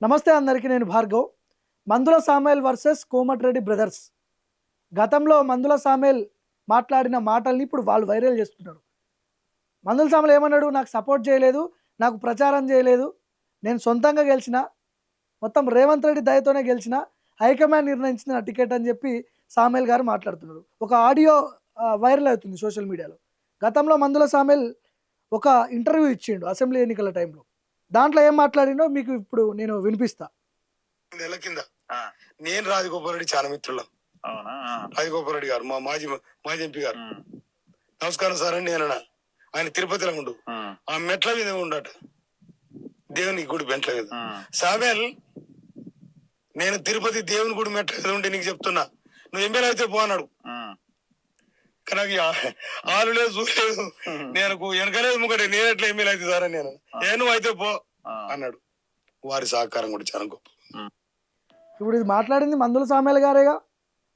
నమస్తే అందరికీ. నేను భార్గవ్. మందుల సామేల్ వర్సెస్ కోమటిరెడ్డి బ్రదర్స్. గతంలో మందుల సామేల్ మాట్లాడిన మాటల్ని ఇప్పుడు వాళ్ళు వైరల్ చేస్తున్నారు. మందుల సామేల్ ఏమన్నాడు? నాకు సపోర్ట్ చేయలేదు, నాకు ప్రచారం చేయలేదు, నేను సొంతంగా గెలిచిన, మొత్తం రేవంత్ రెడ్డి దయతోనే గెలిచిన, హైకమాండ్ నిర్ణయించింది నా టికెట్ అని చెప్పి సామేల్ గారు మాట్లాడుతున్నారు. ఒక ఆడియో వైరల్ అవుతుంది సోషల్ మీడియాలో. గతంలో మందుల సామేల్ ఒక ఇంటర్వ్యూ ఇచ్చిండు అసెంబ్లీ ఎన్నికల టైంలో. దాంట్లో ఏం మాట్లాడిండో మీకు ఇప్పుడు నేను వినిపిస్తా. నెల కింద నేను రాజగోపాల్ రెడ్డి చాలా మిత్రులం. రాజగోపాల్ రెడ్డి గారు మా మాజీ ఎంపీ గారు. నమస్కారం సార్ అండి అన్న. ఆయన తిరుపతిలో ఉండు, ఆ మెట్ల మీద ఉండట, దేవుని గుడి మెట్ల మీద. సామేల్, నేను తిరుపతి దేవుని గుడి మెట్ల మీద ఉంటే నీకు చెప్తున్నా, నువ్వు ఎమ్మెల్యే అయితే పో అన్నాడు. కానీ ఆలు లేదు చూడలేదు, నేను వెనకలేదు ముక్కడే, నేను ఎట్లా ఎమ్మెల్యే అయితే సార్ అని నేను నువ్వు అయితే పో అన్నాడు. వారి సహకారం కూడా చాలా గొప్ప. ఇప్పుడు ఇది మాట్లాడింది మందుల సామేల్ గారేగా.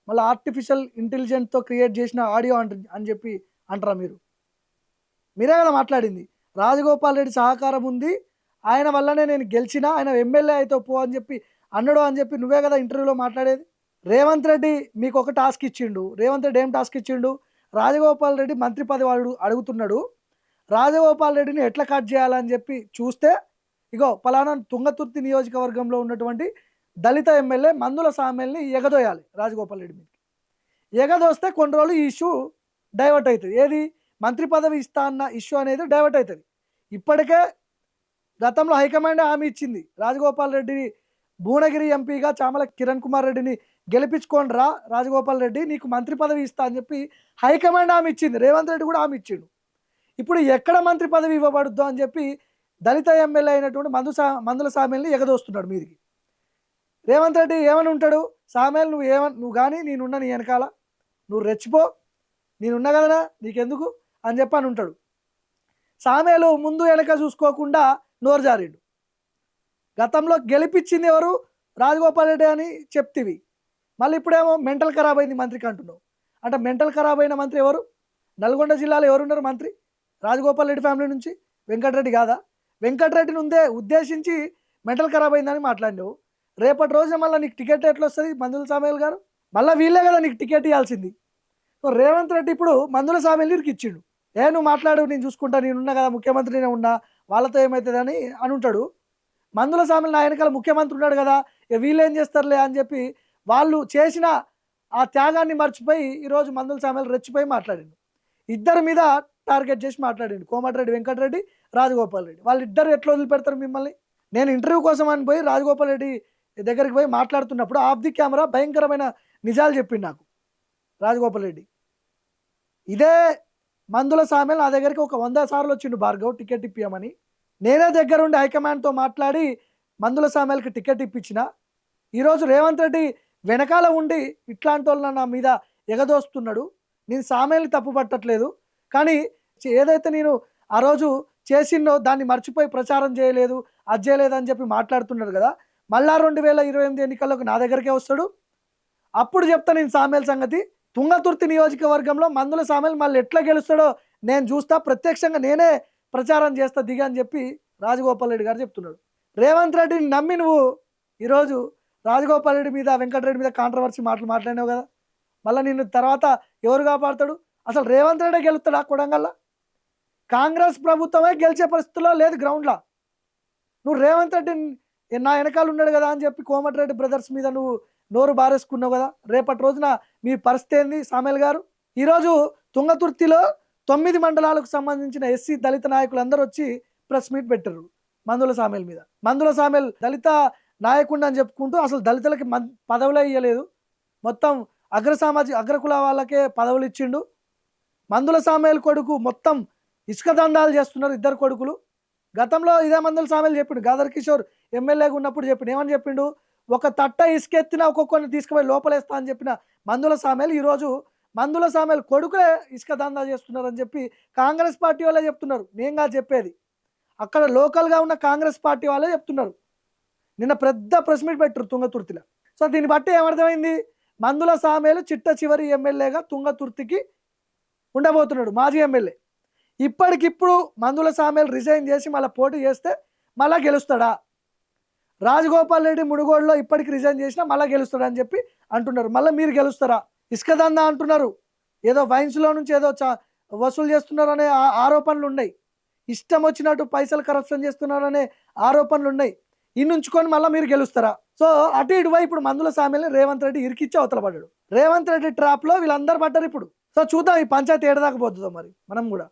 మళ్ళీ ఆర్టిఫిషియల్ ఇంటెలిజెంట్తో క్రియేట్ చేసిన ఆడియో అని చెప్పి అంటారా మీరు? మీరే కదా మాట్లాడింది. రాజగోపాల్ రెడ్డి సహకారం ఉంది, ఆయన వల్లనే నేను గెలిచిన, ఆయన ఎమ్మెల్యే అయితే పో అని చెప్పి అన్నాడు అని చెప్పి నువ్వే కదా ఇంటర్వ్యూలో మాట్లాడేది. రేవంత్ రెడ్డి మీకు ఒక టాస్క్ ఇచ్చిండు. రేవంత్ రెడ్డి ఏం టాస్క్ ఇచ్చిండు? రాజగోపాల్ రెడ్డి మంత్రి పదవి అడుగుతున్నాడు. రాజగోపాల్ రెడ్డిని ఎట్లా కట్ చేయాలని చెప్పి చూస్తే, ఇగో పలానా తుంగతుర్తి నియోజకవర్గంలో ఉన్నటువంటి దళిత ఎమ్మెల్యే మందుల సామేల్ని ఎగదోయాలి రాజగోపాల్ రెడ్డి మీదకి. ఎగదోస్తే కొన్ని రోజులు ఈ ఇష్యూ డైవర్ట్ అవుతుంది. ఏది? మంత్రి పదవి ఇస్తా అన్న ఇష్యూ అనేది డైవర్ట్ అవుతుంది. ఇప్పటికే గతంలో హైకమాండ్ హామీ ఇచ్చింది, రాజగోపాల్ రెడ్డిని భువనగిరి ఎంపీగా చామల కిరణ్ కుమార్ రెడ్డిని గెలిపించుకోండి రా రాజగోపాల్ రెడ్డి, నీకు మంత్రి పదవి ఇస్తా అని చెప్పి హైకమాండ్ హామీ ఇచ్చింది. రేవంత్ రెడ్డి కూడా హామీ ఇచ్చిండు. ఇప్పుడు ఎక్కడ మంత్రి పదవి ఇవ్వబడుద్దో అని చెప్పి దళిత ఎమ్మెల్యే అయినటువంటి మందుల సామేల్ని ఎగదోస్తున్నాడు మీదికి. రేవంత్ రెడ్డి ఏమని ఉంటాడు? సామేల్ నువ్వు కానీ నేనున్నా నీ వెనకాల, నువ్వు రెచ్చిపో, నేనున్నా కదనా నీకెందుకు అని చెప్పని ఉంటాడు. సామేలు ముందు వెనక చూసుకోకుండా నోరు జారిండు. గతంలో గెలిపించింది ఎవరు? రాజగోపాల్ రెడ్డి అని చెప్తివి. మళ్ళీ ఇప్పుడేమో మెంటల్ ఖరాబ్ అయింది మంత్రికి అంటున్నావు. అంటే మెంటల్ ఖరాబ్ అయిన మంత్రి ఎవరు? నల్గొండ జిల్లాలో ఎవరున్నారు మంత్రి? రాజగోపాల్ రెడ్డి ఫ్యామిలీ నుంచి వెంకటరెడ్డి కాదా? వెంకటరెడ్డిని ఉద్దేశించి మెంటల్ ఖరాబ్ అయిందని మాట్లాడినావు. రేపటి రోజున మళ్ళీ నీకు టికెట్ ఎట్లా వస్తుంది? మందుల సామేల్ గారు మళ్ళీ వీళ్ళే కదా నీకు టికెట్ ఇవ్వాల్సింది. రేవంత్ రెడ్డి ఇప్పుడు మందుల సామేల్ నీకు ఇచ్చిండు. నువ్వు మాట్లాడు, నేను చూసుకుంటా, నేనున్నా కదా, ముఖ్యమంత్రినే ఉన్నా, వాళ్ళతో ఏమవుతుందని అని ఉంటాడు. మందుల సామేల్ నా వెనకాల ముఖ్యమంత్రి ఉన్నాడు కదా, వీళ్ళు ఏం చేస్తారులే అని చెప్పి వాళ్ళు చేసిన ఆ త్యాగాన్ని మర్చిపోయి ఈరోజు మందుల సామేల్ రెచ్చిపోయి మాట్లాడిండు. ఇద్దరి మీద టార్గెట్ చేసి మాట్లాడిండు. కోమటిరెడ్డి వెంకటరెడ్డి, రాజగోపాల్ రెడ్డి. వాళ్ళిద్దరు ఎట్లా వదిలిపెడతారు మిమ్మల్ని? నేను ఇంటర్వ్యూ కోసం అని పోయి రాజగోపాల్ రెడ్డి దగ్గరికి పోయి మాట్లాడుతున్నప్పుడు ఆఫ్ ది కెమెరా భయంకరమైన నిజాలు చెప్పిండు నాకు రాజగోపాల్ రెడ్డి. ఇదే మందుల సామేల్ నా దగ్గరికి ఒక 100 సార్లు వచ్చిండు, భార్గవ్ టికెట్ ఇప్పియమని. నేనే దగ్గరుండి హైకమాండ్తో మాట్లాడి మందుల సామేల్కి టికెట్ ఇప్పించిన. ఈరోజు రేవంత్ రెడ్డి వెనకాల ఉండి ఇట్లాంటి వాళ్ళని నా మీద ఎగదోస్తున్నాడు. నేను సామేల్ని తప్పు పట్టట్లేదు, కానీ ఏదైతే నేను ఆ రోజు చేసినో దాన్ని మర్చిపోయి ప్రచారం చేయలేదు, అది చేయలేదు అని చెప్పి మాట్లాడుతున్నాడు కదా. మళ్ళా 2028 ఎన్నికల్లోకి నా దగ్గరికే వస్తాడు, అప్పుడు చెప్తా నేను సామేల్ సంగతి. తుంగతుర్తి నియోజకవర్గంలో మందుల సామేల్ మళ్ళీ ఎట్లా గెలుస్తాడో నేను చూస్తా, ప్రత్యక్షంగా నేనే ప్రచారం చేస్తా దిగా అని చెప్పి రాజగోపాల్ రెడ్డి గారు చెప్తున్నాడు. రేవంత్ రెడ్డిని నమ్మి నువ్వు ఈరోజు రాజగోపాల్ రెడ్డి మీద, వెంకటరెడ్డి మీద కాంట్రవర్సీ మాట్లాడినావు కదా. మళ్ళీ నిన్ను తర్వాత ఎవరు కాపాడతాడు? అసలు రేవంత్ రెడ్డి గెలుస్తాడా కొడంగల్లా? కాంగ్రెస్ ప్రభుత్వమే గెలిచే పరిస్థితుల్లో లేదు గ్రౌండ్లో. నువ్వు రేవంత్ రెడ్డి నా వెనకాల ఉన్నాడు కదా అని చెప్పి కోమటిరెడ్డి బ్రదర్స్ మీద నువ్వు నోరు బారేసుకున్నావు కదా. రేపటి రోజున మీ పరిస్థితి ఏంది సామేల్ గారు? ఈరోజు తుంగతుర్తిలో 9 మండలాలకు సంబంధించిన ఎస్సీ దళిత నాయకులు అందరూ వచ్చి ప్రెస్ మీట్ పెట్టారు మందుల సామేల్ మీద. మందుల సామేల్ దళిత నాయకుడిని అని చెప్పుకుంటూ అసలు దళితులకి పదవులే ఇవ్వలేదు, మొత్తం అగ్రకుల వాళ్ళకే పదవులు ఇచ్చిండు. మందుల సామేల్ కొడుకు మొత్తం ఇసుక దందాలు చేస్తున్నారు, ఇద్దరు కొడుకులు. గతంలో ఇదే మందుల సామేల్ చెప్పిండు, గాదర్ కిషోర్ ఎమ్మెల్యేగా ఉన్నప్పుడు చెప్పిండు. ఏమని చెప్పిండు? ఒక తట్ట ఇసుకెత్తిన ఒక్కొక్కరిని తీసుకుపోయి లోపలేస్తా అని చెప్పిన మందుల సామేల్ ఈరోజు మందుల సామేల్ కొడుకులే ఇసుక దందా చేస్తున్నారని చెప్పి కాంగ్రెస్ పార్టీ వాళ్ళే చెప్తున్నారు. నేనుగా చెప్పేది, అక్కడ లోకల్గా ఉన్న కాంగ్రెస్ పార్టీ వాళ్ళే చెప్తున్నారు. నిన్న పెద్ద ప్రెస్ మీట్ పెట్టారు తుంగతుర్తిలో. సో దీన్ని బట్టి ఏమర్థమైంది? మందుల సామేల్ చిట్ట చివరి ఎమ్మెల్యేగా తుంగతుర్తికి ఉండబోతున్నాడు, మాజీ ఎమ్మెల్యే. ఇప్పటికిప్పుడు మందుల సామేల్ రిజైన్ చేసి మళ్ళీ పోటీ చేస్తే మళ్ళీ గెలుస్తాడా? రాజగోపాల్ రెడ్డి మునుగోడులో ఇప్పటికి రిజైన్ చేసినా మళ్ళీ గెలుస్తాడని చెప్పి అంటున్నారు. మళ్ళీ మీరు గెలుస్తారా? ఇసుక దందా అంటున్నారు, ఏదో వైన్స్లో నుంచి ఏదో వసూలు చేస్తున్నారు అనే ఆరోపణలు ఉన్నాయి. ఇష్టం వచ్చినట్టు పైసలు కరప్షన్ చేస్తున్నారనే ఆరోపణలు ఉన్నాయి. ఇన్నుంచుకొని మళ్ళీ మీరు గెలుస్తారా? సో అటు ఇటువై ఇప్పుడు మందుల సామెల్ని రేవంత్ రెడ్డి ఇరికిచ్చి అవతల పడ్డాడు. రేవంత్ రెడ్డి ట్రాప్లో వీళ్ళందరూ పడ్డారు ఇప్పుడు. సో చూద్దాం ఈ పంచాయతీ ఏడదాకా పోతుందో మరి మనం కూడా.